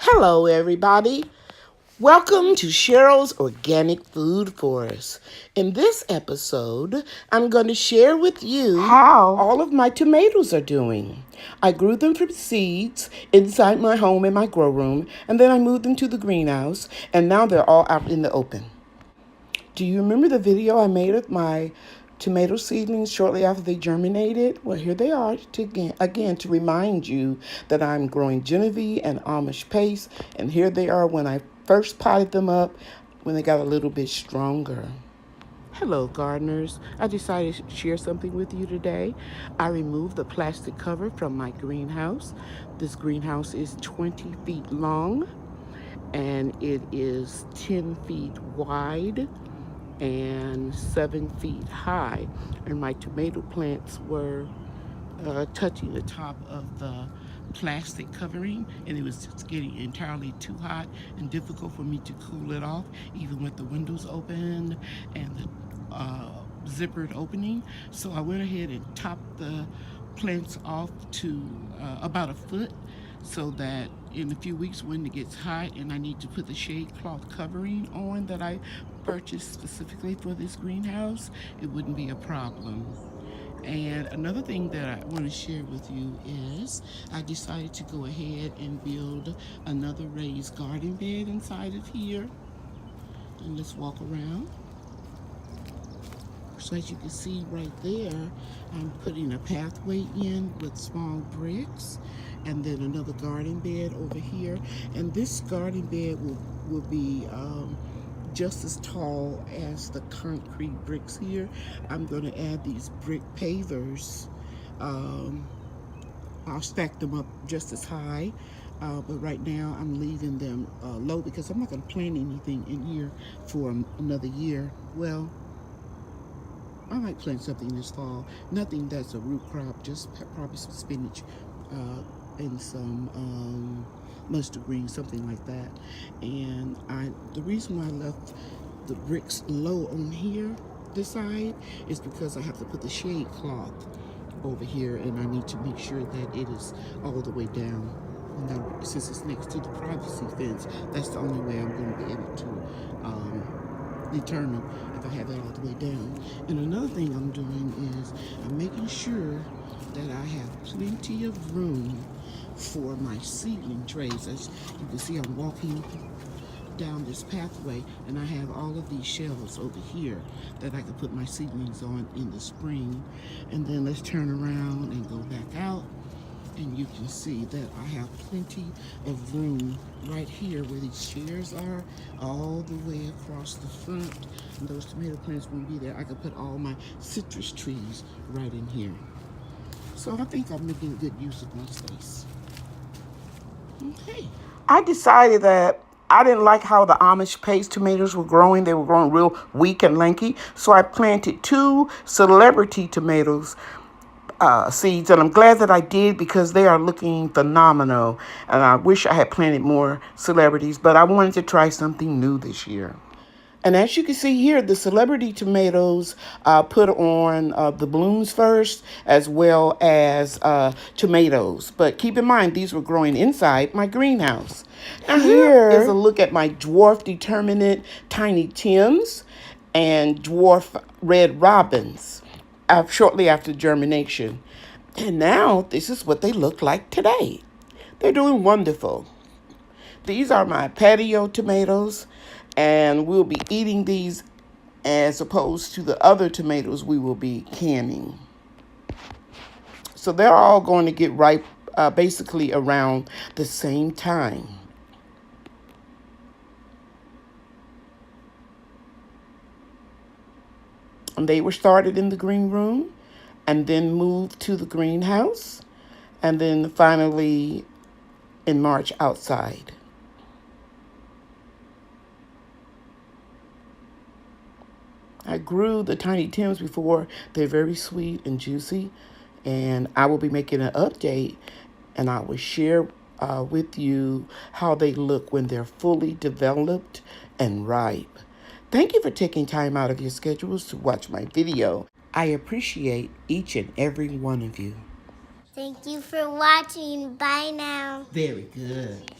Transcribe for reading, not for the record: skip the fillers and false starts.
Hello, everybody. Welcome to Cheryl's Organic Food Forest. In this episode, I'm going to share with you how all of my tomatoes are doing. I grew them from seeds inside my home in my grow room, and then I moved them to the greenhouse, and now they're all out in the open. Do you remember the video I made of my tomato seedlings shortly after they germinated? Well, here they are again to remind you that I'm growing Genevieve and Amish Paste, and here they are when I first potted them up when they got a little bit stronger. Hello, gardeners. I decided to share something with you today. I removed the plastic cover from my greenhouse. This greenhouse is 20 feet long, and it is 10 feet wide and 7 feet high, and my tomato plants were touching the top of the plastic covering, and it was just getting entirely too hot and difficult for me to cool it off, even with the windows open and the zippered opening. So I went ahead and topped the plants off to about a foot, so that in a few weeks when it gets hot and I need to put the shade cloth covering on that I purchased specifically for this greenhouse, it wouldn't be a problem. And another thing that I want to share with you is I decided to go ahead and build another raised garden bed inside of here. And let's walk around. So as you can see right there, I'm putting a pathway in with small bricks, and then another garden bed over here. And this garden bed will be just as tall as the concrete bricks here. I'm going to add these brick pavers. I'll stack them up just as high, but right now I'm leaving them low because I'm not going to plant anything in here for another year. Well, I might plant something this fall. Nothing that's a root crop, just probably some spinach and some mustard greens, something like that. And the reason why I left the bricks low on here, this side, is because I have to put the shade cloth over here, and I need to make sure that it is all the way down. And now, since it's next to the privacy fence, that's the only way I'm going to be able to determine if I have it all the way down. And another thing I'm doing is I'm making sure that I have plenty of room for my seedling trays. As you can see, I'm walking down this pathway, and I have all of these shelves over here that I can put my seedlings on in the spring. And then let's turn around and go back out, and you can see that I have plenty of room right here where these chairs are, all the way across the front. And those tomato plants won't be there. I can put all my citrus trees right in here. So I think I'm making good use of my space. Okay. I decided that I didn't like how the Amish Paste tomatoes were growing. They were growing real weak and lanky. So I planted 2 celebrity tomatoes seeds, and I'm glad that I did because they are looking phenomenal. And I wish I had planted more celebrities, but I wanted to try something new this year. And as you can see here, the celebrity tomatoes put on the blooms first, as well as tomatoes. But keep in mind, these were growing inside my greenhouse. Now here is a look at my dwarf determinate tiny Tims and dwarf red Robbins shortly after germination. And now this is what they look like today. They're doing wonderful. These are my patio tomatoes, and we'll be eating these as opposed to the other tomatoes we will be canning. So they're all going to get ripe basically around the same time. And they were started in the green room and then moved to the greenhouse, and then finally in March outside. I grew the tiny Tims before. They're very sweet and juicy, and I will be making an update, and I will share with you how they look when they're fully developed and ripe. Thank you for taking time out of your schedules to watch my video. I appreciate each and every one of you. Thank you for watching. Bye now. Very good.